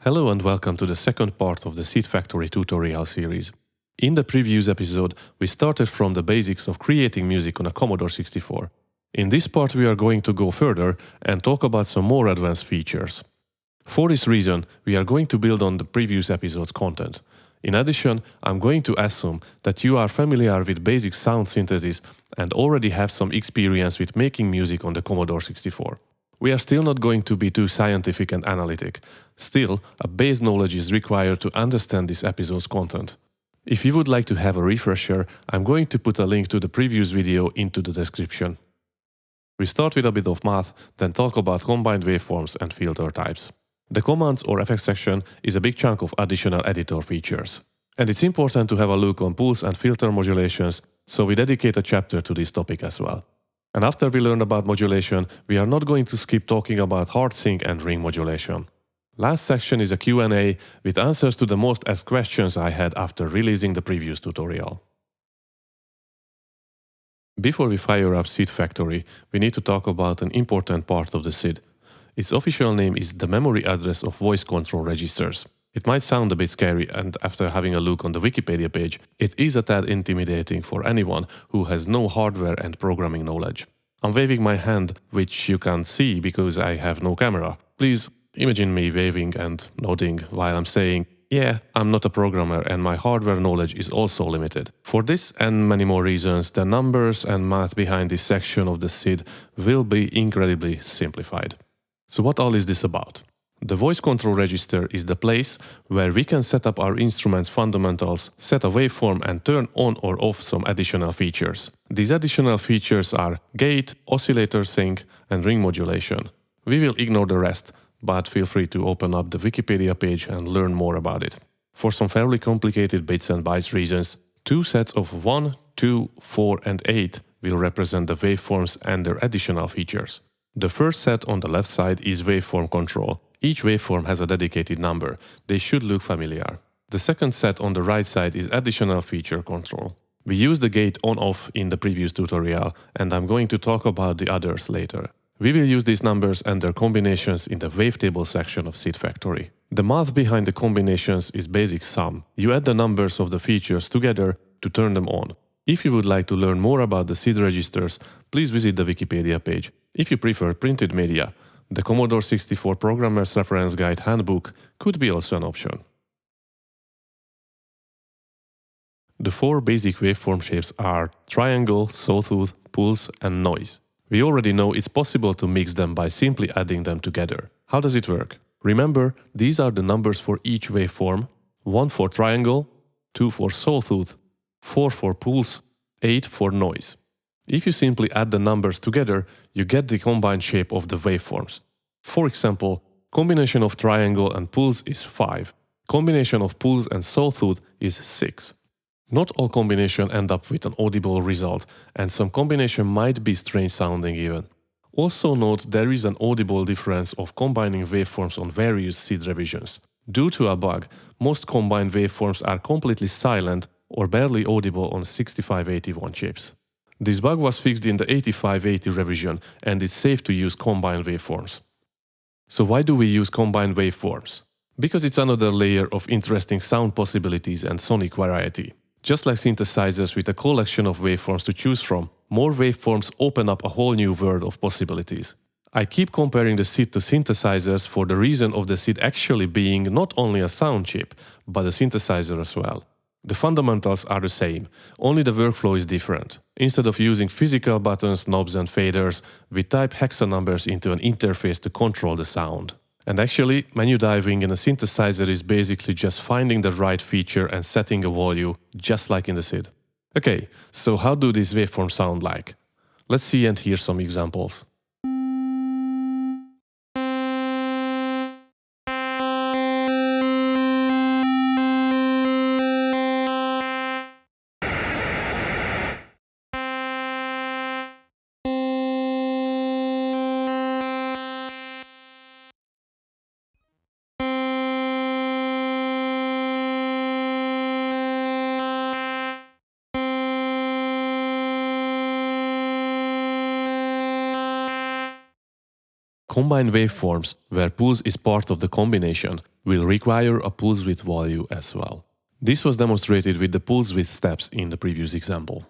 Hello and welcome to the second part of the SID Factory tutorial series. In the previous episode, we started from the basics of creating music on a Commodore 64. In this part we are going to go further and talk about some more advanced features. For this reason, we are going to build on the previous episode's content. In addition, I'm going to assume that you are familiar with basic sound synthesis and already have some experience with making music on the Commodore 64. We are still not going to be too scientific and analytic. Still, a base knowledge is required to understand this episode's content. If you would like to have a refresher, I'm going to put a link to the previous video into the description. We start with a bit of math, then talk about combined waveforms and filter types. The commands or effects section is a big chunk of additional editor features. And it's important to have a look on pulse and filter modulations, so we dedicate a chapter to this topic as well. And after we learn about modulation, we are not going to skip talking about Hardsync and ring modulation. Last section is a Q&A with answers to the most asked questions I had after releasing the previous tutorial. Before we fire up SID Factory, we need to talk about an important part of the SID. Its official name is the memory address of voice control registers. It might sound a bit scary, and after having a look on the Wikipedia page, it is a tad intimidating for anyone who has no hardware and programming knowledge. I'm waving my hand, which you can't see because I have no camera. Please imagine me waving and nodding while I'm saying, yeah, I'm not a programmer and my hardware knowledge is also limited. For this and many more reasons, the numbers and math behind this section of the SID will be incredibly simplified. So what all is this about? The voice control register is the place where we can set up our instrument's fundamentals, set a waveform and turn on or off some additional features. These additional features are gate, oscillator sync and ring modulation. We will ignore the rest, but feel free to open up the Wikipedia page and learn more about it. For some fairly complicated bits and bytes reasons, two sets of 1, 2, 4 and 8 will represent the waveforms and their additional features. The first set on the left side is waveform control. Each waveform has a dedicated number. They should look familiar. The second set on the right side is additional feature control. We used the gate on-off in the previous tutorial, and I'm going to talk about the others later. We will use these numbers and their combinations in the wavetable section of SID Factory. The math behind the combinations is basic sum. You add the numbers of the features together to turn them on. If you would like to learn more about the SID registers, please visit the Wikipedia page. If you prefer printed media, the Commodore 64 Programmer's Reference Guide Handbook could be also an option. The four basic waveform shapes are triangle, sawtooth, pulse and noise. We already know it's possible to mix them by simply adding them together. How does it work? Remember, these are the numbers for each waveform: 1 for triangle, 2 for sawtooth, 4 for pulse, 8 for noise. If you simply add the numbers together, you get the combined shape of the waveforms. For example, combination of triangle and pulse is 5. Combination of pulse and sawtooth is 6. Not all combinations end up with an audible result, and some combination might be strange sounding even. Also note there is an audible difference of combining waveforms on various SID revisions. Due to a bug, most combined waveforms are completely silent or barely audible on 6581 chips. This bug was fixed in the 8580 revision, and it's safe to use combined waveforms. So why do we use combined waveforms? Because it's another layer of interesting sound possibilities and sonic variety. Just like synthesizers with a collection of waveforms to choose from, more waveforms open up a whole new world of possibilities. I keep comparing the SID to synthesizers for the reason of the SID actually being not only a sound chip, but a synthesizer as well. The fundamentals are the same, only the workflow is different. Instead of using physical buttons, knobs and faders, we type hexa numbers into an interface to control the sound. And actually, menu diving in a synthesizer is basically just finding the right feature and setting a value, just like in the SID. Okay, so how do these waveforms sound like? Let's see and hear some examples. Combined waveforms, where pulse is part of the combination, will require a pulse width value as well. This was demonstrated with the pulse width steps in the previous example.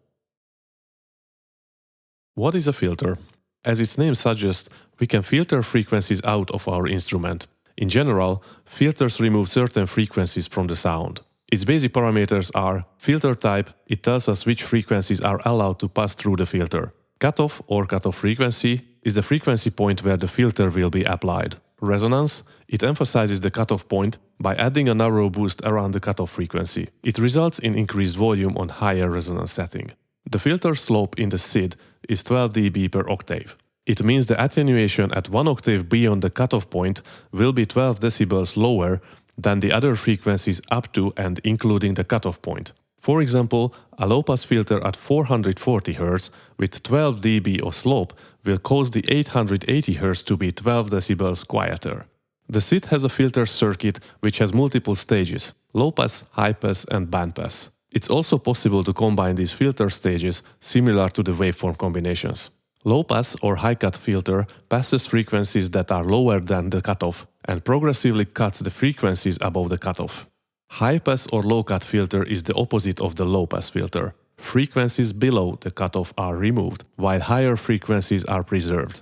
What is a filter? As its name suggests, we can filter frequencies out of our instrument. In general, filters remove certain frequencies from the sound. Its basic parameters are filter type, it tells us which frequencies are allowed to pass through the filter. Cutoff or cutoff frequency is the frequency point where the filter will be applied. Resonance, it emphasizes the cutoff point by adding a narrow boost around the cutoff frequency. It results in increased volume on higher resonance setting. The filter slope in the SID is 12 dB per octave. It means the attenuation at 1 octave beyond the cutoff point will be 12 decibels lower than the other frequencies up to and including the cutoff point. For example, a low-pass filter at 440 Hz with 12 dB of slope will cause the 880 Hz to be 12 decibels quieter. The SID has a filter circuit which has multiple stages: low-pass, high-pass and bandpass. It's also possible to combine these filter stages similar to the waveform combinations. Low-pass or high-cut filter passes frequencies that are lower than the cutoff and progressively cuts the frequencies above the cutoff. High-pass or low-cut filter is the opposite of the low-pass filter. Frequencies below the cutoff are removed, while higher frequencies are preserved.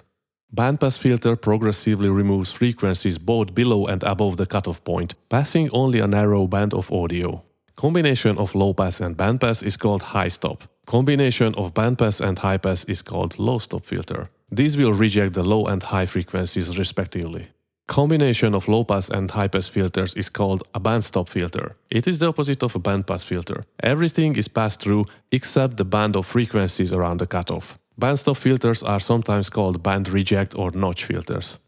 Bandpass filter progressively removes frequencies both below and above the cutoff point, passing only a narrow band of audio. Combination of low-pass and bandpass is called high-stop. Combination of bandpass and high-pass is called low-stop filter. These will reject the low and high frequencies respectively. Combination of low-pass and high-pass filters is called a bandstop filter. It is the opposite of a bandpass filter. Everything is passed through except the band of frequencies around the cutoff. Bandstop filters are sometimes called band reject or notch filters.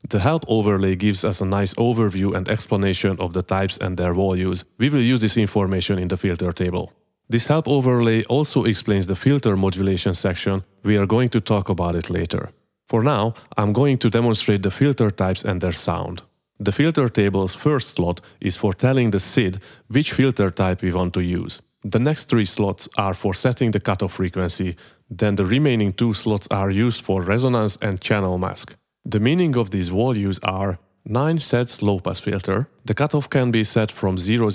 The help overlay gives us a nice overview and explanation of the types and their values. We will use this information in the filter table. This help overlay also explains the filter modulation section. We are going to talk about it later. For now, I'm going to demonstrate the filter types and their sound. The filter table's first slot is for telling the SID which filter type we want to use. The next 3 slots are for setting the cutoff frequency, then the remaining 2 slots are used for resonance and channel mask. The meaning of these values are 9 sets low-pass filter. The cutoff can be set from 000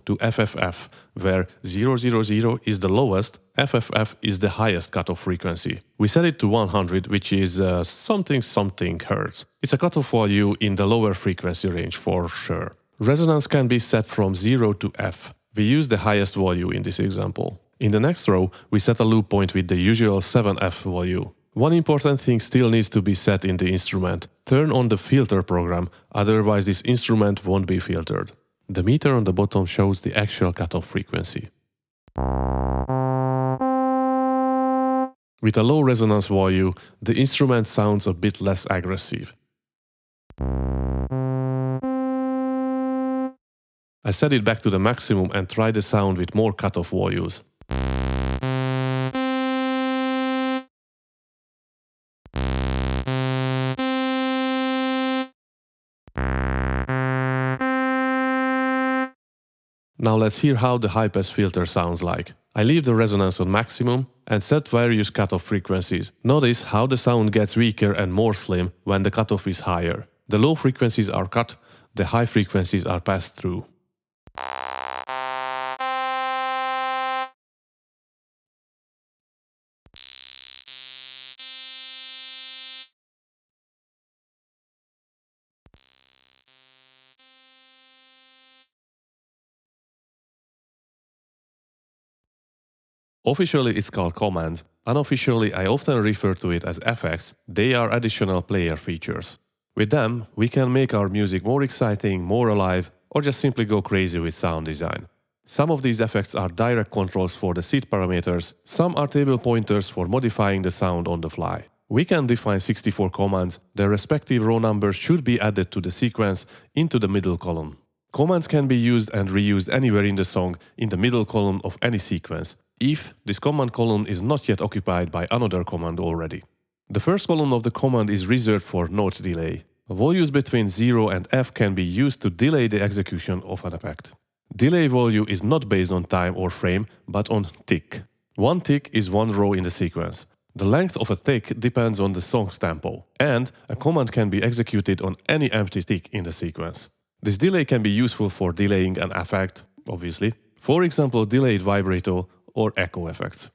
to FFF, where 000 is the lowest, FFF is the highest cutoff frequency. We set it to 100, which is something Hertz. It's a cutoff value in the lower frequency range for sure. Resonance can be set from 0 to F. We use the highest value in this example. In the next row, we set a loop point with the usual 7F value. One important thing still needs to be set in the instrument. Turn on the filter program, otherwise this instrument won't be filtered. The meter on the bottom shows the actual cutoff frequency. With a low resonance value, the instrument sounds a bit less aggressive. I set it back to the maximum and try the sound with more cutoff values. Now let's hear how the high-pass filter sounds like. I leave the resonance on maximum and set various cutoff frequencies. Notice how the sound gets weaker and more slim when the cutoff is higher. The low frequencies are cut, the high frequencies are passed through. Officially it's called commands. Unofficially I often refer to it as effects. They are additional player features. With them, we can make our music more exciting, more alive, or just simply go crazy with sound design. Some of these effects are direct controls for the SID parameters, some are table pointers for modifying the sound on the fly. We can define 64 commands. Their respective row numbers should be added to the sequence into the middle column. Commands can be used and reused anywhere in the song in the middle column of any sequence, if this command column is not yet occupied by another command already. The first column of the command is reserved for note delay. Values between 0 and F can be used to delay the execution of an effect. Delay value is not based on time or frame, but on tick. One tick is one row in the sequence. The length of a tick depends on the song's tempo, and a command can be executed on any empty tick in the sequence. This delay can be useful for delaying an effect, obviously, for example delayed vibrato or echo effects.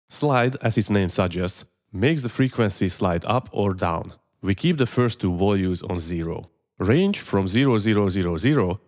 Slide, as its name suggests, makes the frequency slide up or down. We keep the first two values on 0. Range from 0000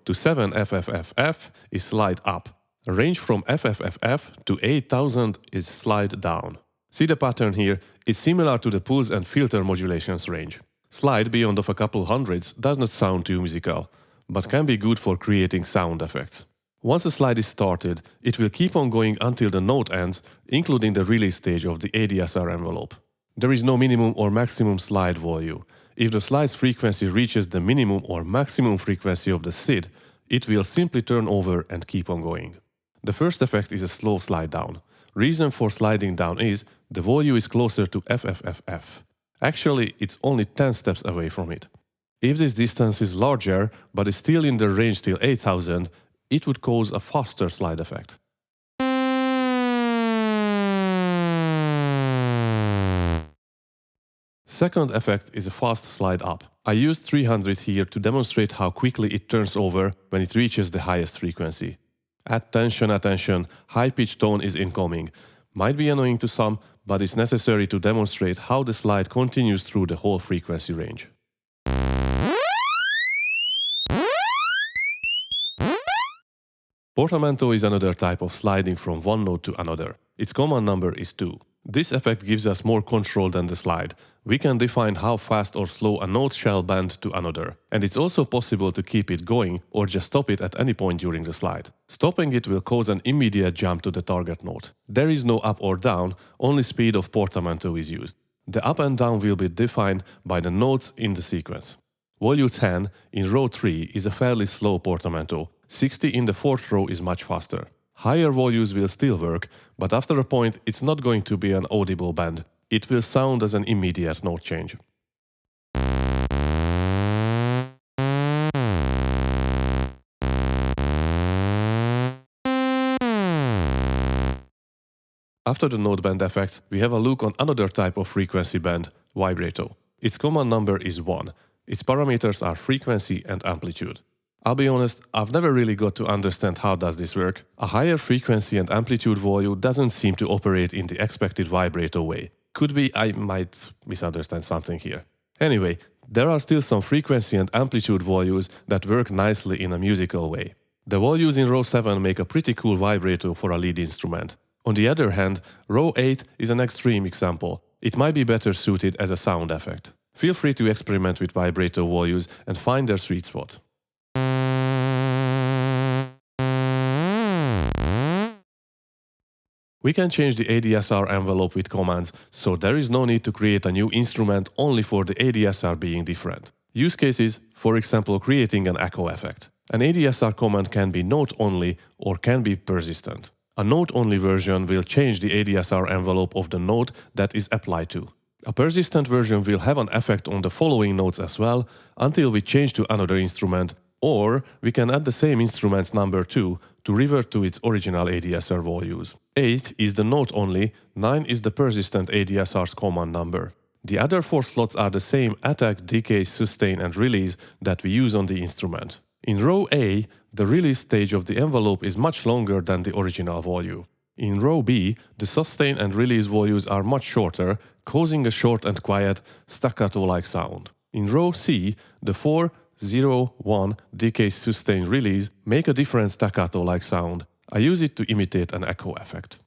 to 7FFFF is slide up. Range from FFFF to 8000 is slide down. See the pattern here? It's similar to the pulse and filter modulations range. Slide beyond of a couple hundreds does not sound too musical, but can be good for creating sound effects. Once a slide is started, it will keep on going until the note ends, including the release stage of the ADSR envelope. There is no minimum or maximum slide value. If the slide's frequency reaches the minimum or maximum frequency of the SID, it will simply turn over and keep on going. The first effect is a slow slide down. Reason for sliding down is the value is closer to FFFF. Actually, it's only 10 steps away from it. If this distance is larger, but is still in the range till 8000, it would cause a faster slide effect. Second effect is a fast slide up. I used 300 here to demonstrate how quickly it turns over when it reaches the highest frequency. Attention, attention, high-pitched tone is incoming. Might be annoying to some, but it's necessary to demonstrate how the slide continues through the whole frequency range. Portamento is another type of sliding from one note to another. Its command number is 2. This effect gives us more control than the slide. We can define how fast or slow a note shall bend to another, and it's also possible to keep it going or just stop it at any point during the slide. Stopping it will cause an immediate jump to the target note. There is no up or down, only speed of Portamento is used. The up and down will be defined by the notes in the sequence. Value 10 in row 3 is a fairly slow Portamento. 60 in the 4th row is much faster. Higher values will still work, but after a point it's not going to be an audible bend. It will sound as an immediate note change. After the note bend effects, we have a look on another type of frequency bend, vibrato. Its command number is 1. Its parameters are frequency and amplitude. I'll be honest, I've never really got to understand how does this work. A higher frequency and amplitude value doesn't seem to operate in the expected vibrato way. Could be I might misunderstand something here. Anyway, there are still some frequency and amplitude values that work nicely in a musical way. The values in row 7 make a pretty cool vibrato for a lead instrument. On the other hand, row 8 is an extreme example. It might be better suited as a sound effect. Feel free to experiment with vibrato values and find their sweet spot. We can change the ADSR envelope with commands, so there is no need to create a new instrument only for the ADSR being different. Use cases, for example, creating an echo effect. An ADSR command can be note-only or can be persistent. A note-only version will change the ADSR envelope of the note that is applied to. A persistent version will have an effect on the following notes as well until we change to another instrument, or we can add the same instrument's number 2 to revert to its original ADSR values. 8 is the note-only, 9 is the persistent ADSR's command number. The other 4 slots are the same attack, decay, sustain and release that we use on the instrument. In row A, the release stage of the envelope is much longer than the original value. In row B, the sustain and release values are much shorter, causing a short and quiet, staccato-like sound. In row C, the 4, 0, 1, decay, sustain, release make a different staccato-like sound. I use it to imitate an echo effect.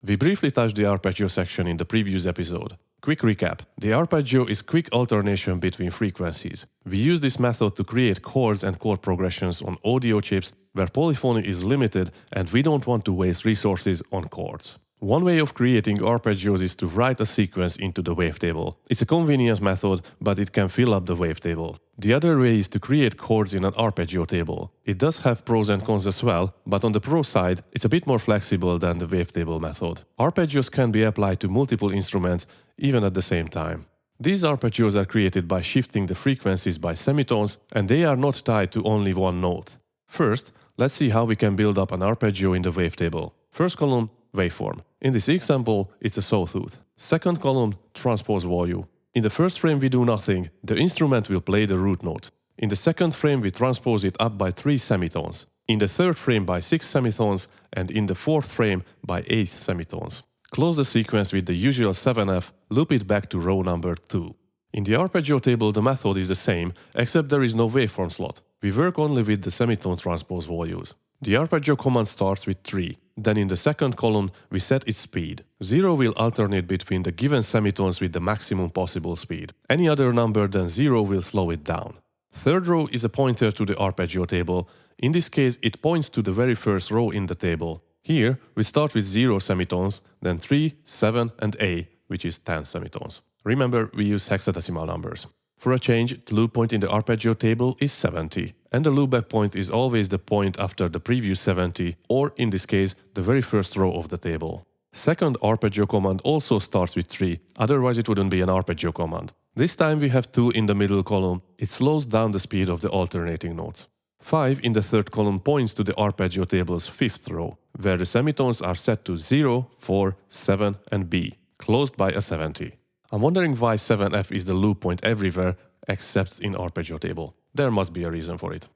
We briefly touched the arpeggio section in the previous episode. Quick recap. The arpeggio is quick alternation between frequencies. We use this method to create chords and chord progressions on audio chips where polyphony is limited and we don't want to waste resources on chords. One way of creating arpeggios is to write a sequence into the wavetable. It's a convenient method, but it can fill up the wavetable. The other way is to create chords in an arpeggio table. It does have pros and cons as well, but on the pro side, it's a bit more flexible than the wavetable method. Arpeggios can be applied to multiple instruments, even at the same time. These arpeggios are created by shifting the frequencies by semitones, and they are not tied to only one note. First, let's see how we can build up an arpeggio in the wavetable. First column, waveform. In this example, it's a sawtooth. Second column, transpose value. In the first frame we do nothing, the instrument will play the root note. In the second frame we transpose it up by 3 semitones. In the third frame by 6 semitones, and in the fourth frame by 8 semitones. Close the sequence with the usual 7F, loop it back to row number 2. In the arpeggio table the method is the same, except there is no waveform slot. We work only with the semitone transpose values. The arpeggio command starts with 3. Then in the second column we set its speed. 0 will alternate between the given semitones with the maximum possible speed. Any other number than 0 will slow it down. Third row is a pointer to the arpeggio table. In this case it points to the very first row in the table. Here we start with 0 semitones, then 3, 7 and A, which is 10 semitones. Remember, we use hexadecimal numbers. For a change, the loop point in the arpeggio table is 70, and the loopback point is always the point after the previous 70, or in this case, the very first row of the table. Second arpeggio command also starts with 3, otherwise it wouldn't be an arpeggio command. This time we have 2 in the middle column. It slows down the speed of the alternating notes. 5 in the third column points to the arpeggio table's fifth row, where the semitones are set to 0, 4, 7 and B, closed by a 70. I'm wondering why 7F is the loop point everywhere except in arpeggio table. There must be a reason for it.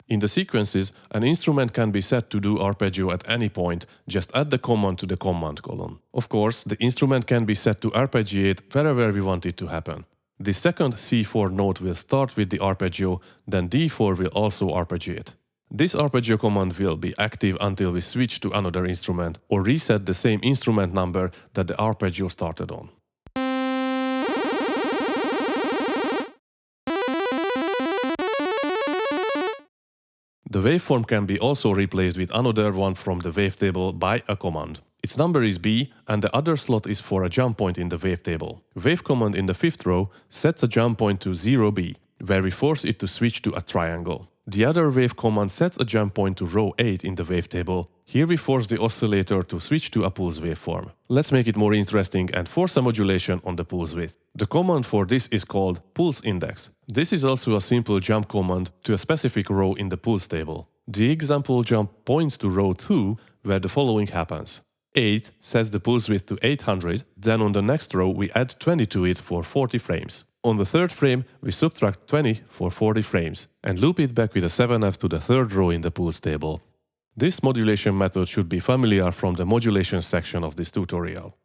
In the sequences, an instrument can be set to do arpeggio at any point, just add the command to the command column. Of course, the instrument can be set to arpeggiate wherever we want it to happen. The second C4 note will start with the arpeggio, then D4 will also arpeggiate. This arpeggio command will be active until we switch to another instrument or reset the same instrument number that the arpeggio started on. The waveform can be also replaced with another one from the wavetable by a command. Its number is B, and the other slot is for a jump point in the wavetable. Wave command in the fifth row sets a jump point to 0B, where we force it to switch to a triangle. The other wave command sets a jump point to row 8 in the wavetable. Here we force the oscillator to switch to a pulse waveform. Let's make it more interesting and force a modulation on the pulse width. The command for this is called pulse index. This is also a simple jump command to a specific row in the pulse table. The example jump points to row 2, where the following happens. 8 sets the pulse width to 800, then on the next row we add 20 to it for 40 frames. On the third frame we subtract 20 for 40 frames, and loop it back with a 7F to the third row in the pulse table. This modulation method should be familiar from the modulation section of this tutorial.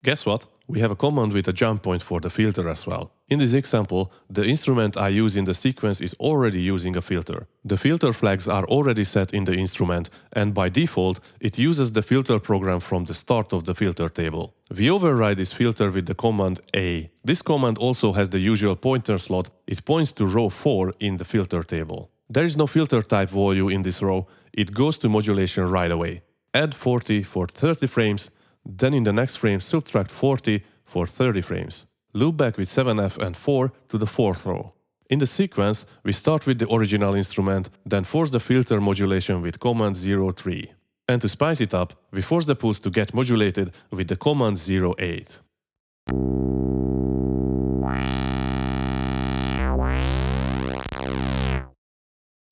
Guess what? We have a command with a jump point for the filter as well. In this example, the instrument I use in the sequence is already using a filter. The filter flags are already set in the instrument, and by default, it uses the filter program from the start of the filter table. We override this filter with the command A. This command also has the usual pointer slot. It points to row 4 in the filter table. There is no filter type value in this row. It goes to modulation right away. Add 40 for 30 frames, then in the next frame subtract 40 for 30 frames. Loop back with 7F and 4 to the fourth row. In the sequence, we start with the original instrument, then force the filter modulation with command 03. And to spice it up, we force the pulse to get modulated with the command 08.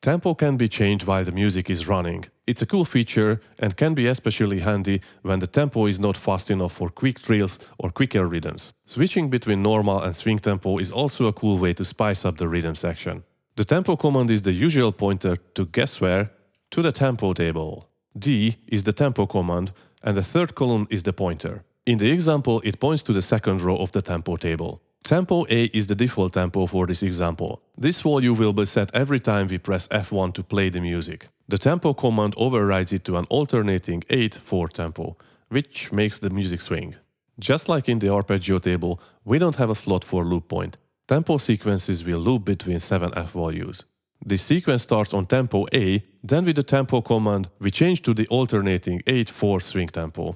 Tempo can be changed while the music is running. It's a cool feature and can be especially handy when the tempo is not fast enough for quick trills or quicker rhythms. Switching between normal and swing tempo is also a cool way to spice up the rhythm section. The tempo command is the usual pointer to guess where? To the tempo table. D is the tempo command, and the third column is the pointer. In the example, it points to the second row of the tempo table. Tempo A is the default tempo for this example. This value will be set every time we press F1 to play the music. The tempo command overrides it to an alternating 8/4 tempo, which makes the music swing. Just like in the arpeggio table, we don't have a slot for loop point. Tempo sequences will loop between 7F values. This sequence starts on tempo A, then with the tempo command we change to the alternating 8/4 swing tempo.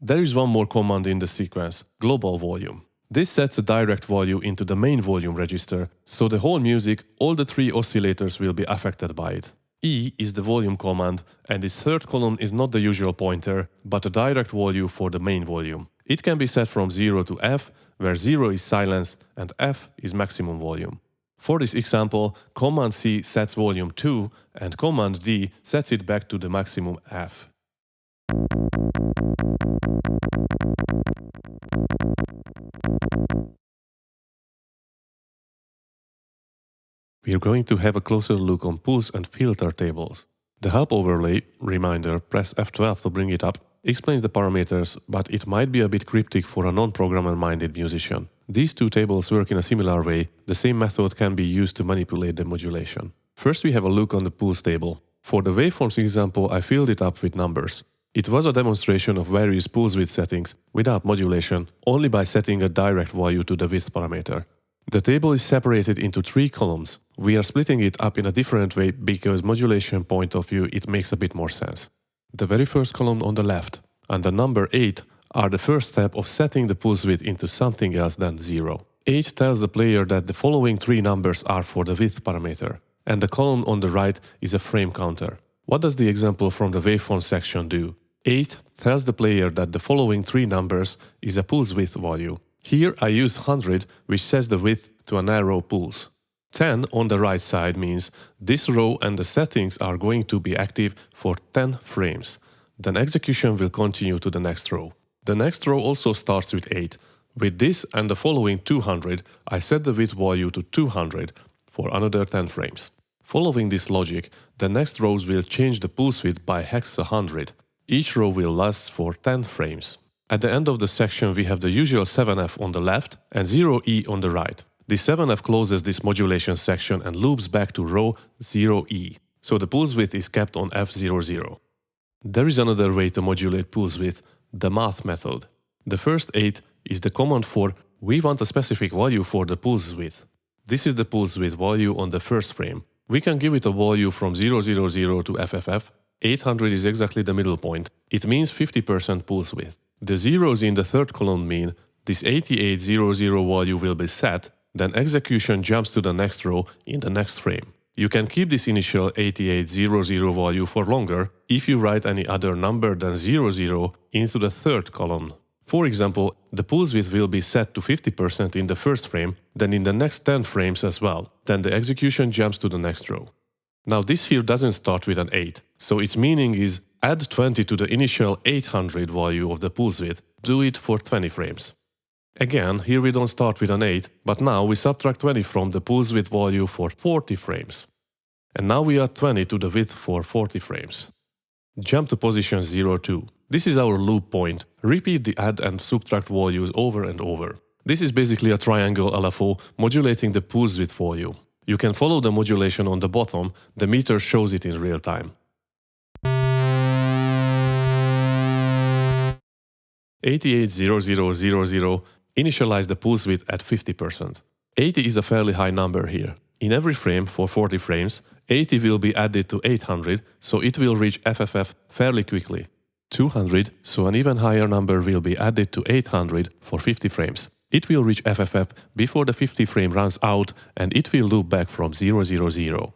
There is one more command in the sequence, global volume. This sets a direct value into the main volume register, so the whole music, all the 3 oscillators will be affected by it. E is the volume command, and this third column is not the usual pointer, but a direct value for the main volume. It can be set from 0 to F, where 0 is silence and F is maximum volume. For this example, Command C sets volume 2 and Command D sets it back to the maximum F. We are going to have a closer look on pulse and filter tables. The help overlay, reminder, press F12 to bring it up, explains the parameters, but it might be a bit cryptic for a non-programmer-minded musician. These two tables work in a similar way. The same method can be used to manipulate the modulation. First we have a look on the pulse table. For the waveforms example, I filled it up with numbers. It was a demonstration of various pulse width settings without modulation, only by setting a direct value to the width parameter. The table is separated into 3 columns. We are splitting it up in a different way because modulation point of view it makes a bit more sense. The very first column on the left and the number 8 are the first step of setting the pulse width into something else than 0. 8 tells the player that the following 3 numbers are for the width parameter, and the column on the right is a frame counter. What does the example from the waveform section do? 8 tells the player that the following 3 numbers is a pulse width value. Here I use 100, which sets the width to a narrow pulse. 10 on the right side means this row and the settings are going to be active for 10 frames. Then execution will continue to the next row. The next row also starts with 8. With this and the following 200, I set the width value to 200 for another 10 frames. Following this logic, the next rows will change the pulse width by hex 100. Each row will last for 10 frames. At the end of the section we have the usual 7F on the left and 0E on the right. The 7F closes this modulation section and loops back to row 0E, so the pulse width is kept on F00. There is another way to modulate pulse width, the math method. The first 8 is the command for we want a specific value for the pulse width. This is the pulse width value on the first frame. We can give it a value from 000 to FFF. 800 is exactly the middle point. It means 50% pulse width. The zeros in the third column mean this 8800 value will be set, then execution jumps to the next row in the next frame. You can keep this initial 8800 value for longer if you write any other number than 00 into the third column. For example, the pulse width will be set to 50% in the first frame, then in the next 10 frames as well. Then the execution jumps to the next row. Now this here doesn't start with an 8, so its meaning is add 20 to the initial 800 value of the pulse width, do it for 20 frames. Again, here we don't start with an 8, but now we subtract 20 from the pulse width value for 40 frames. And now we add 20 to the width for 40 frames. Jump to position 02. This is our loop point. Repeat the add and subtract values over and over. This is basically a triangle LFO modulating the pulse width value. You can follow the modulation on the bottom, the meter shows it in real time. 880000 initialize the pulse width at 50%. 80 is a fairly high number here. In every frame for 40 frames, 80 will be added to 800, so it will reach FFF fairly quickly. 200, so an even higher number will be added to 800 for 50 frames. It will reach FFF before the 50 frame runs out and it will loop back from 000.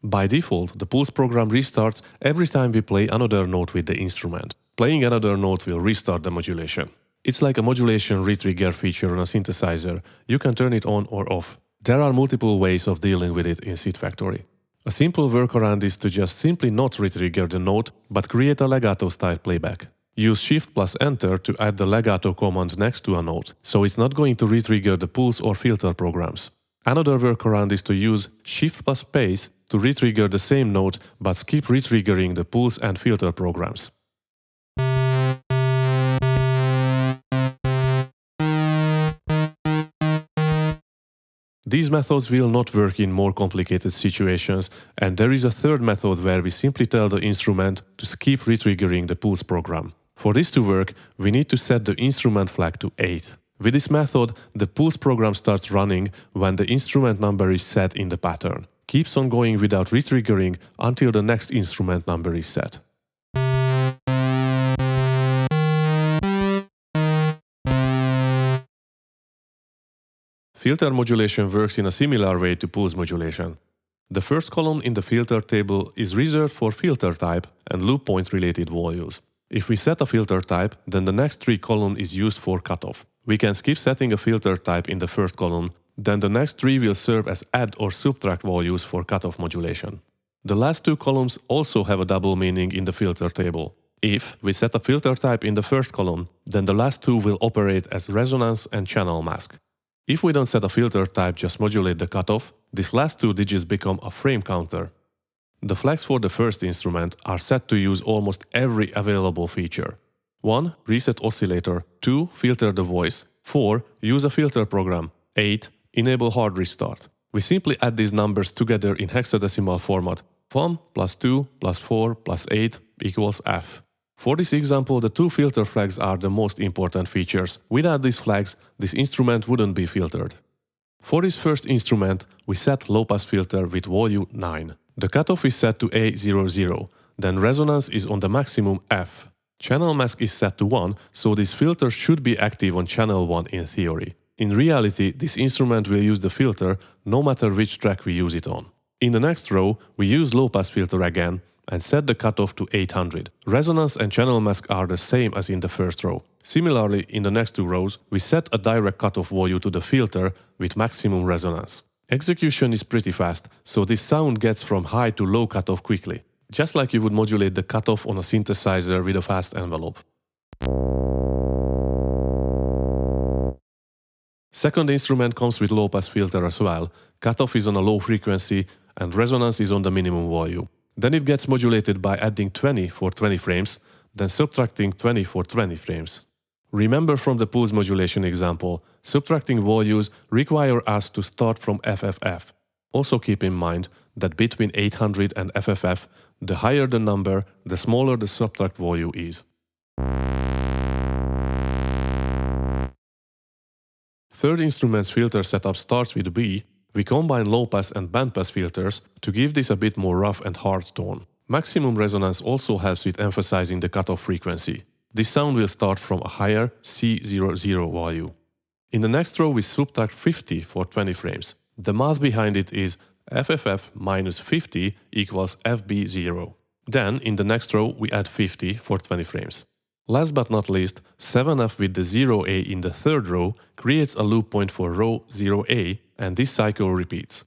By default, the pulse program restarts every time we play another note with the instrument. Playing another note will restart the modulation. It's like a modulation retrigger feature on a synthesizer. You can turn it on or off. There are multiple ways of dealing with it in SID Factory. A simple workaround is to just simply not retrigger the note, but create a legato-style playback. Use Shift plus Enter to add the legato command next to a note, so it's not going to retrigger the pulse or filter programs. Another workaround is to use Shift plus Space to retrigger the same note, but skip retriggering the pulse and filter programs. These methods will not work in more complicated situations, and there is a third method where we simply tell the instrument to skip retriggering the pulse program. For this to work, we need to set the instrument flag to 8. With this method, the pulse program starts running when the instrument number is set in the pattern. Keeps on going without retriggering until the next instrument number is set. Filter modulation works in a similar way to pulse modulation. The first column in the filter table is reserved for filter type and loop point related values. If we set a filter type, then the next 3 columns is used for cutoff. We can skip setting a filter type in the first column, then the next 3 will serve as add or subtract values for cutoff modulation. The last 2 columns also have a double meaning in the filter table. If we set a filter type in the first column, then the last 2 will operate as resonance and channel mask. If we don't set a filter type, just modulate the cutoff, these last 2 digits become a frame counter. The flags for the first instrument are set to use almost every available feature. 1. Reset oscillator. 2. Filter the voice. 4. Use a filter program. 8. Enable hard restart. We simply add these numbers together in hexadecimal format. 1 plus 2 plus 4 plus 8 equals F. For this example, the 2 filter flags are the most important features. Without these flags, this instrument wouldn't be filtered. For this first instrument, we set low-pass filter with value 9. The cutoff is set to A00, then resonance is on the maximum F. Channel mask is set to 1, so this filter should be active on channel 1 in theory. In reality, this instrument will use the filter no matter which track we use it on. In the next row, we use low-pass filter again and set the cutoff to 800. Resonance and channel mask are the same as in the first row. Similarly, in the next 2 rows, we set a direct cutoff value to the filter with maximum resonance. Execution is pretty fast, so this sound gets from high to low cutoff quickly, just like you would modulate the cutoff on a synthesizer with a fast envelope. Second instrument comes with low-pass filter as well. Cutoff is on a low frequency and resonance is on the minimum value. Then it gets modulated by adding 20 for 20 frames, then subtracting 20 for 20 frames. Remember from the pulse modulation example, subtracting values require us to start from FFF. Also keep in mind that between 800 and FFF, the higher the number, the smaller the subtract value is. Third instrument's filter setup starts with B. We combine low-pass and bandpass filters to give this a bit more rough and hard tone. Maximum resonance also helps with emphasizing the cutoff frequency. This sound will start from a higher C00 value. In the next row we subtract 50 for 20 frames. The math behind it is FFF minus 50 equals FB0. Then in the next row we add 50 for 20 frames. Last but not least, 7F with the 0A in the third row creates a loop point for row 0A, and this cycle repeats.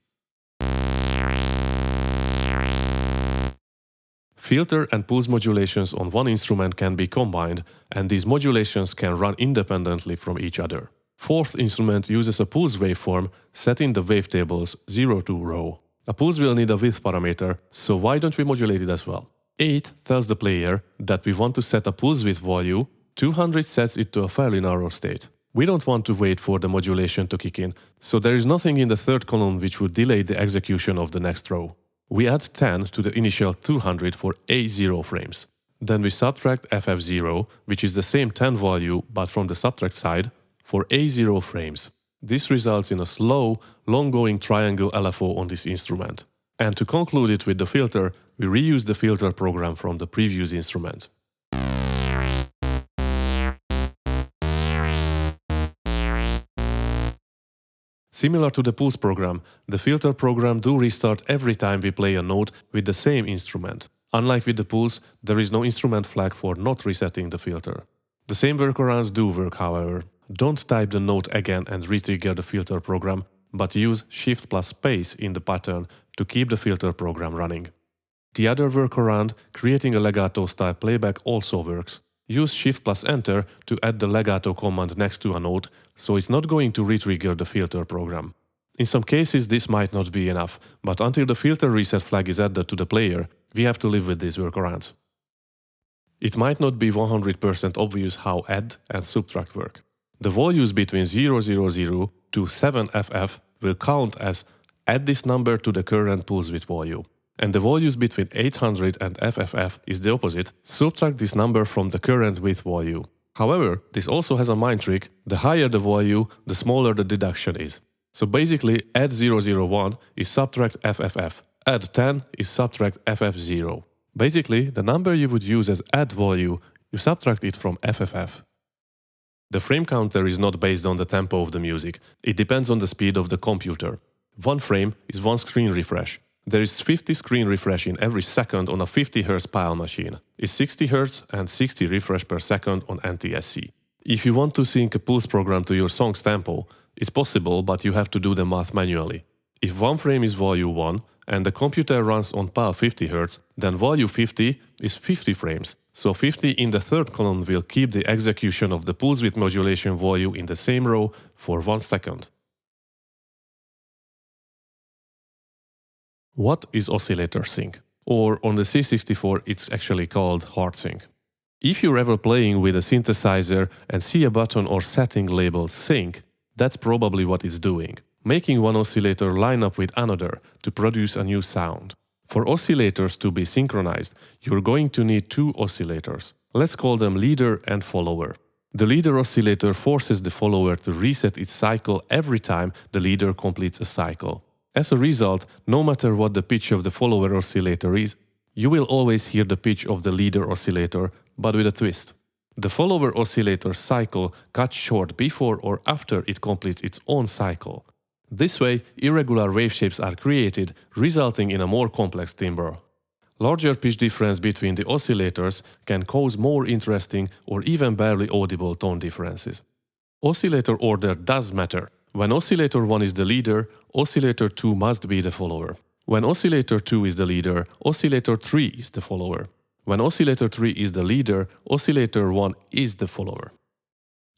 Filter and pulse modulations on one instrument can be combined, and these modulations can run independently from each other. Fourth instrument uses a pulse waveform set in the wavetables 0 to row. A pulse will need a width parameter, so why don't we modulate it as well? 8 tells the player that we want to set a pulse width value, 200 sets it to a fairly narrow state. We don't want to wait for the modulation to kick in, so there is nothing in the third column which would delay the execution of the next row. We add 10 to the initial 200 for A0 frames. Then we subtract FF0, which is the same 10 value but from the subtract side, for A0 frames. This results in a slow, long-going triangle LFO on this instrument. And to conclude it with the filter, we reuse the filter program from the previous instrument. Similar to the pulse program, the filter program do restart every time we play a note with the same instrument. Unlike with the pulse, there is no instrument flag for not resetting the filter. The same workarounds do work, however. Don't type the note again and re-trigger the filter program, but use Shift plus space in the pattern to keep the filter program running. The other workaround, creating a legato-style playback, also works. Use Shift plus Enter to add the legato command next to a note, so it's not going to re-trigger the filter program. In some cases this might not be enough, but until the filter reset flag is added to the player, we have to live with these workarounds. It might not be 100% obvious how add and subtract work. The values between 000 to 7FF will count as add this number to the current pulse width value. And the values between 800 and FFF is the opposite, subtract this number from the current width value. However, this also has a mind trick: the higher the value, the smaller the deduction is. So basically, add 001 is subtract FFF, add 10 is subtract FF0. Basically, the number you would use as add value, you subtract it from FFF. The frame counter is not based on the tempo of the music, it depends on the speed of the computer. 1 frame is 1 screen refresh. There is 50 screen refresh in every second on a 50 Hz PAL machine. It's 60 Hz and 60 refresh per second on NTSC. If you want to sync a pulse program to your song's tempo, it's possible, but you have to do the math manually. If 1 frame is value 1 and the computer runs on PAL 50 Hz, then value 50 is 50 frames. So 50 in the third column will keep the execution of the pulse width modulation value in the same row for 1 second. What is oscillator sync? Or on the C64 it's actually called Hardsync. If you're ever playing with a synthesizer and see a button or setting labeled sync, that's probably what it's doing, making one oscillator line up with another to produce a new sound. For oscillators to be synchronized, you're going to need 2 oscillators. Let's call them leader and follower. The leader oscillator forces the follower to reset its cycle every time the leader completes a cycle. As a result, no matter what the pitch of the follower oscillator is, you will always hear the pitch of the leader oscillator, but with a twist. The follower oscillator cycle cuts short before or after it completes its own cycle. This way, irregular wave shapes are created, resulting in a more complex timbre. Larger pitch difference between the oscillators can cause more interesting or even barely audible tone differences. Oscillator order does matter. When oscillator 1 is the leader, oscillator 2 must be the follower. When oscillator 2 is the leader, oscillator 3 is the follower. When oscillator 3 is the leader, oscillator 1 is the follower.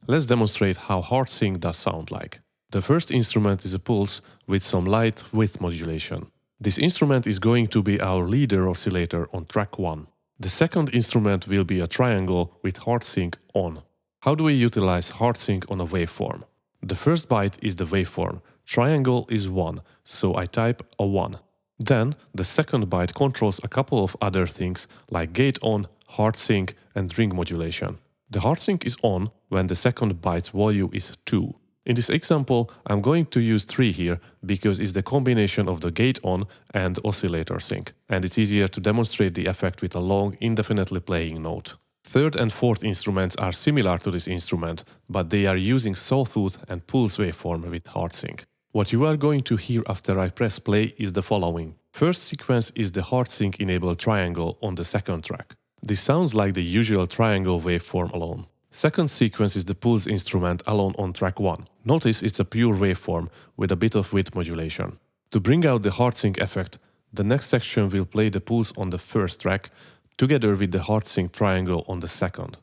Let's demonstrate how Hardsync does sound like. The first instrument is a pulse with some light width modulation. This instrument is going to be our leader oscillator on track 1. The second instrument will be a triangle with Hardsync on. How do we utilize Hardsync on a waveform? The first byte is the waveform. Triangle is 1, so I type a 1. Then the second byte controls a couple of other things like gate on, Hardsync and ring modulation. The Hardsync is on when the second byte's value is 2. In this example, I'm going to use 3 here because it's the combination of the gate on and oscillator sync, and it's easier to demonstrate the effect with a long, indefinitely playing note. Third and fourth instruments are similar to this instrument, but they are using sawtooth and pulse waveform with Hardsync. What you are going to hear after I press play is the following. First sequence is the Hardsync enabled triangle on the second track. This sounds like the usual triangle waveform alone. Second sequence is the pulse instrument alone on track 1. Notice it's a pure waveform with a bit of width modulation. To bring out the Hardsync effect, the next section will play the pulse on the first track, together with the Hardsync triangle on the second.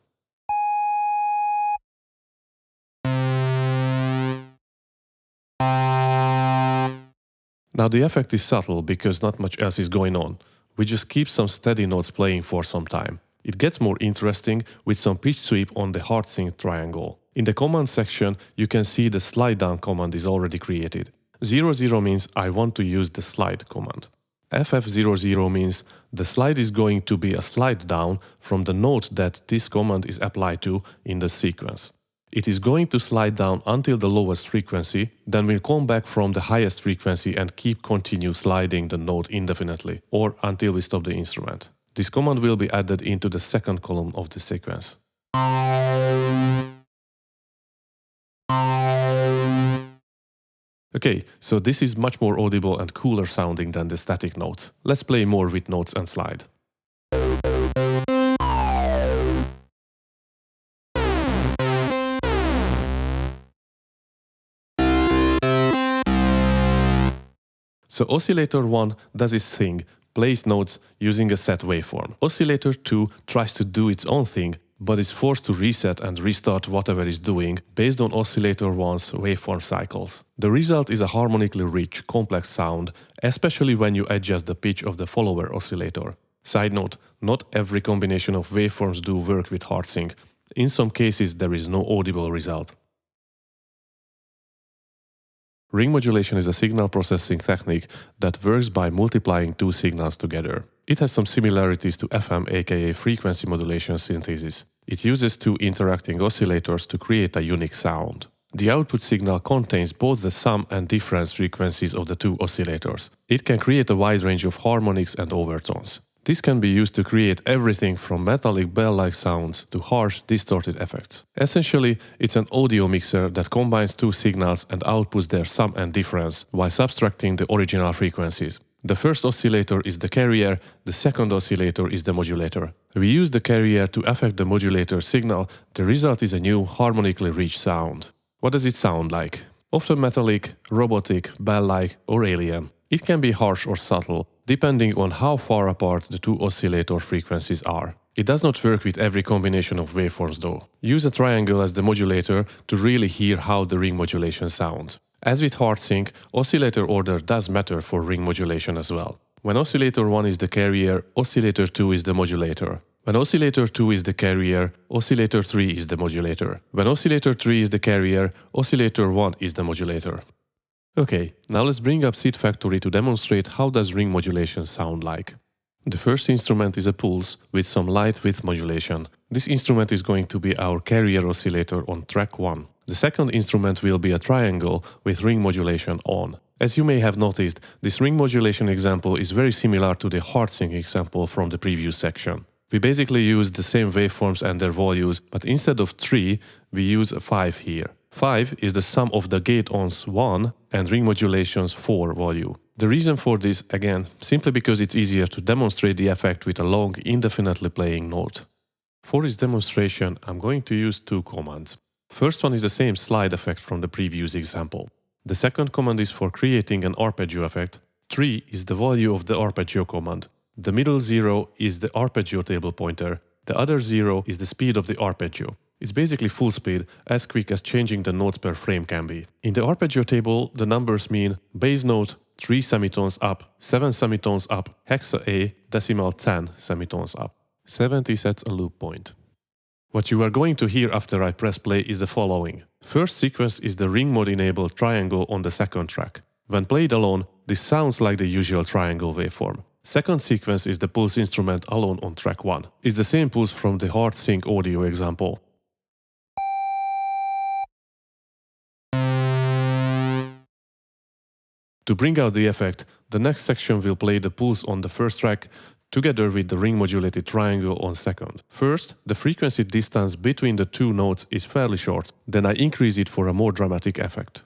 Now the effect is subtle because not much else is going on. We just keep some steady notes playing for some time. It gets more interesting with some pitch sweep on the Hardsync triangle. In the command section, you can see the slide down command is already created. 00 means I want to use the slide command. FF00 means the slide is going to be a slide down from the note that this command is applied to in the sequence. It is going to slide down until the lowest frequency, then will come back from the highest frequency and continue sliding the note indefinitely, or until we stop the instrument. This command will be added into the second column of the sequence. Okay, so this is much more audible and cooler sounding than the static notes. Let's play more with notes and slide. So oscillator 1 does its thing, plays notes using a set waveform. Oscillator 2 tries to do its own thing, but is forced to reset and restart whatever it's doing based on oscillator 1's waveform cycles. The result is a harmonically rich, complex sound, especially when you adjust the pitch of the follower oscillator. Side note, not every combination of waveforms do work with Hardsync. In some cases there is no audible result. Ring modulation is a signal processing technique that works by multiplying 2 signals together. It has some similarities to FM, aka frequency modulation synthesis. It uses 2 interacting oscillators to create a unique sound. The output signal contains both the sum and difference frequencies of the 2 oscillators. It can create a wide range of harmonics and overtones. This can be used to create everything from metallic bell-like sounds to harsh, distorted effects. Essentially, it's an audio mixer that combines two signals and outputs their sum and difference while subtracting the original frequencies. The first oscillator is the carrier, the second oscillator is the modulator. We use the carrier to affect the modulator signal. The result is a new, harmonically rich sound. What does it sound like? Often metallic, robotic, bell-like, or alien. It can be harsh or subtle, depending on how far apart the two oscillator frequencies are. It does not work with every combination of waveforms though. Use a triangle as the modulator to really hear how the ring modulation sounds. As with Hardsync, oscillator order does matter for ring modulation as well. When oscillator 1 is the carrier, oscillator 2 is the modulator. When oscillator 2 is the carrier, oscillator 3 is the modulator. When oscillator 3 is the carrier, oscillator 1 is the modulator. Okay, now let's bring up SID Factory to demonstrate how does ring modulation sound like. The first instrument is a pulse with some light width modulation. This instrument is going to be our carrier oscillator on track 1. The second instrument will be a triangle with ring modulation on. As you may have noticed, this ring modulation example is very similar to the Hardsync example from the previous section. We basically use the same waveforms and their values, but instead of 3, we use a 5 here. 5 is the sum of the gate-ons 1 and ring modulation's 4 value. The reason for this, again, simply because it's easier to demonstrate the effect with a long, indefinitely playing note. For this demonstration, I'm going to use two commands. First one is the same slide effect from the previous example. The second command is for creating an arpeggio effect. 3 is the value of the arpeggio command. The middle 0 is the arpeggio table pointer. The other 0 is the speed of the arpeggio. It's basically full speed, as quick as changing the notes per frame can be. In the arpeggio table, the numbers mean bass note 3 semitones up, 7 semitones up, hexa A, decimal 10 semitones up. 70 sets a loop point. What you are going to hear after I press play is the following. First sequence is the ring mode enabled triangle on the second track. When played alone, this sounds like the usual triangle waveform. Second sequence is the pulse instrument alone on track 1. It's the same pulse from the Hardsync audio example. To bring out the effect, the next section will play the pulse on the first track together with the ring modulated triangle on second. First, the frequency distance between the two notes is fairly short, then I increase it for a more dramatic effect.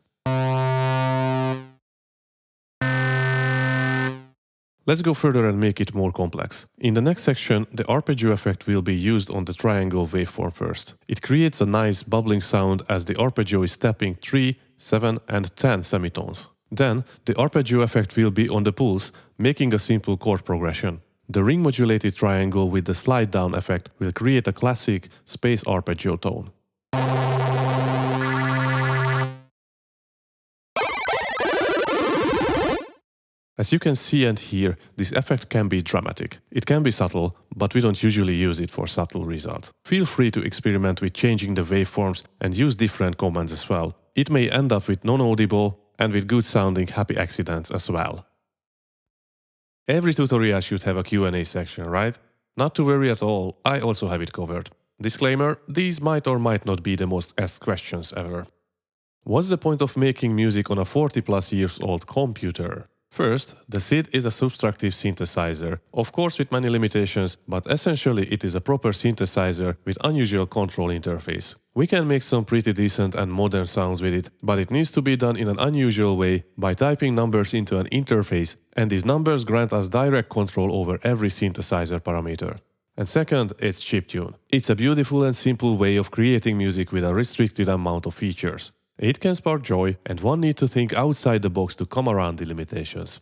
Let's go further and make it more complex. In the next section, the arpeggio effect will be used on the triangle waveform first. It creates a nice bubbling sound as the arpeggio is stepping 3, 7 and 10 semitones. Then, the arpeggio effect will be on the pulse, making a simple chord progression. The ring modulated triangle with the slide down effect will create a classic space arpeggio tone. As you can see and hear, this effect can be dramatic. It can be subtle, but we don't usually use it for subtle results. Feel free to experiment with changing the waveforms and use different commands as well. It may end up with non-audible and with good sounding happy accidents as well. Every tutorial should have a Q&A section, right? Not to worry at all, I also have it covered. Disclaimer, these might or might not be the most asked questions ever. What's the point of making music on a 40+ years old computer? First, the SID is a subtractive synthesizer, of course with many limitations, but essentially it is a proper synthesizer with unusual control interface. We can make some pretty decent and modern sounds with it, but it needs to be done in an unusual way by typing numbers into an interface, and these numbers grant us direct control over every synthesizer parameter. And second, it's chiptune. It's a beautiful and simple way of creating music with a restricted amount of features. It can spark joy, and one needs to think outside the box to come around the limitations.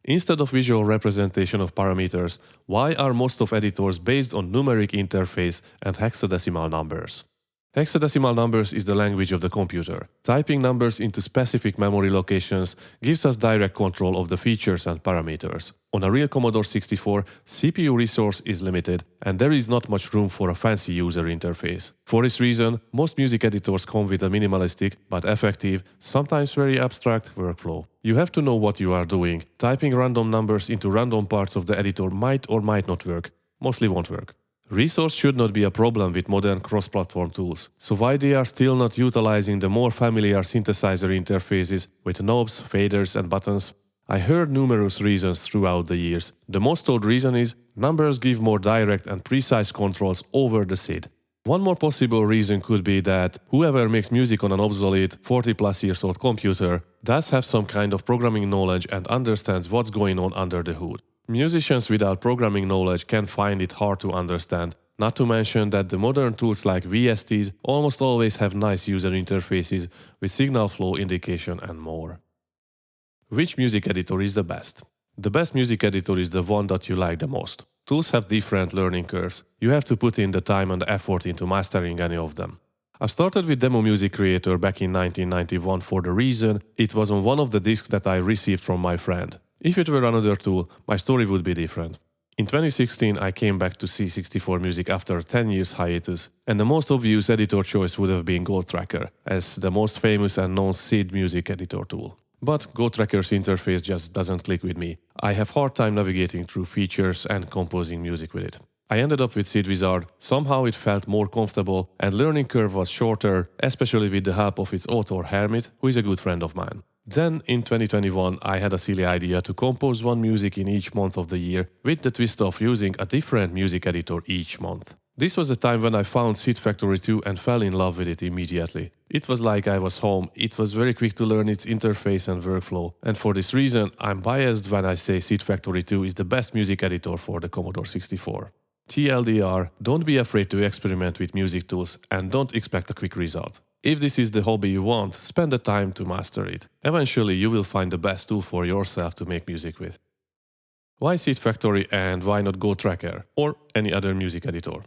Instead of visual representation of parameters, why are most of editors based on numeric interface and hexadecimal numbers? Hexadecimal numbers is the language of the computer. Typing numbers into specific memory locations gives us direct control of the features and parameters. On a real Commodore 64, CPU resource is limited, and there is not much room for a fancy user interface. For this reason, most music editors come with a minimalistic but effective, sometimes very abstract workflow. You have to know what you are doing. Typing random numbers into random parts of the editor might or might not work. Mostly won't work. Resource should not be a problem with modern cross-platform tools, so why they are still not utilizing the more familiar synthesizer interfaces with knobs, faders and buttons? I heard numerous reasons throughout the years. The most told reason is numbers give more direct and precise controls over the SID. One more possible reason could be that whoever makes music on an obsolete 40 plus years old computer does have some kind of programming knowledge and understands what's going on under the hood. Musicians without programming knowledge can find it hard to understand, not to mention that the modern tools like VSTs almost always have nice user interfaces with signal flow indication and more. Which music editor is the best? The best music editor is the one that you like the most. Tools have different learning curves. You have to put in the time and the effort into mastering any of them. I started with Demo Music Creator back in 1991 for the reason it was on one of the discs that I received from my friend. If it were another tool, my story would be different. In 2016, I came back to C64 music after a 10 years hiatus, and the most obvious editor choice would have been GoTracker, as the most famous and known SID music editor tool. But GoTracker's interface just doesn't click with me. I have hard time navigating through features and composing music with it. I ended up with SID Wizard. Somehow it felt more comfortable and learning curve was shorter, especially with the help of its author Hermit, who is a good friend of mine. Then, in 2021, I had a silly idea to compose one music in each month of the year with the twist of using a different music editor each month. This was the time when I found SID Factory 2 and fell in love with it immediately. It was like I was home, it was very quick to learn its interface and workflow, and for this reason I'm biased when I say SID Factory 2 is the best music editor for the Commodore 64. TLDR, don't be afraid to experiment with music tools and don't expect a quick result. If this is the hobby you want, spend the time to master it. Eventually you will find the best tool for yourself to make music with. Why SID Factory and why not GoTracker or any other music editor?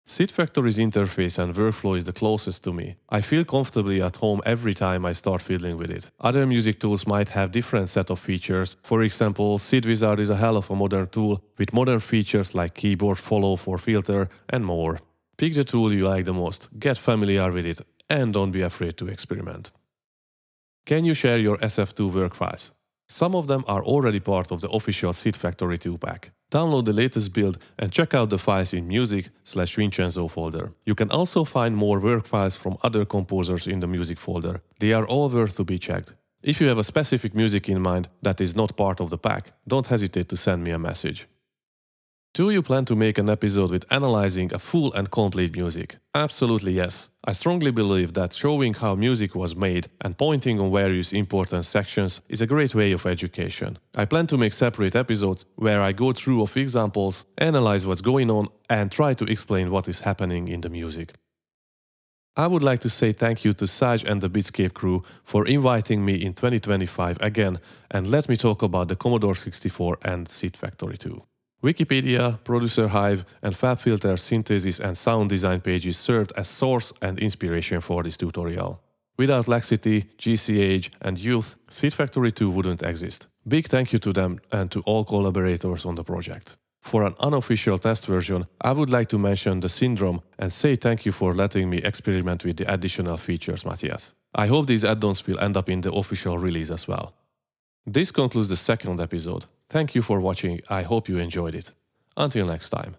SID Factory's interface and workflow is the closest to me. I feel comfortably at home every time I start fiddling with it. Other music tools might have different set of features. For example, SID Wizard is a hell of a modern tool with modern features like keyboard follow for filter and more. Pick the tool you like the most, get familiar with it, and don't be afraid to experiment. Can you share your SF2 work files? Some of them are already part of the official SID Factory 2 pack. Download the latest build and check out the files in music/vincenzo folder. You can also find more work files from other composers in the music folder. They are all worth to be checked. If you have a specific music in mind that is not part of the pack, don't hesitate to send me a message. Do you plan to make an episode with analyzing a full and complete music? Absolutely yes. I strongly believe that showing how music was made and pointing on various important sections is a great way of education. I plan to make separate episodes where I go through of examples, analyze what's going on, and try to explain what is happening in the music. I would like to say thank you to Saj and the Beatscape crew for inviting me in 2025 again and let me talk about the Commodore 64 and SID Factory 2. Wikipedia, Producer Hive, and FabFilter synthesis and sound design pages served as source and inspiration for this tutorial. Without laxity, GCH, and youth, SID Factory 2 wouldn't exist. Big thank you to them and to all collaborators on the project. For an unofficial test version, I would like to mention the Syndrome and say thank you for letting me experiment with the additional features, Matthias. I hope these add-ons will end up in the official release as well. This concludes the second episode. Thank you for watching, I hope you enjoyed it. Until next time.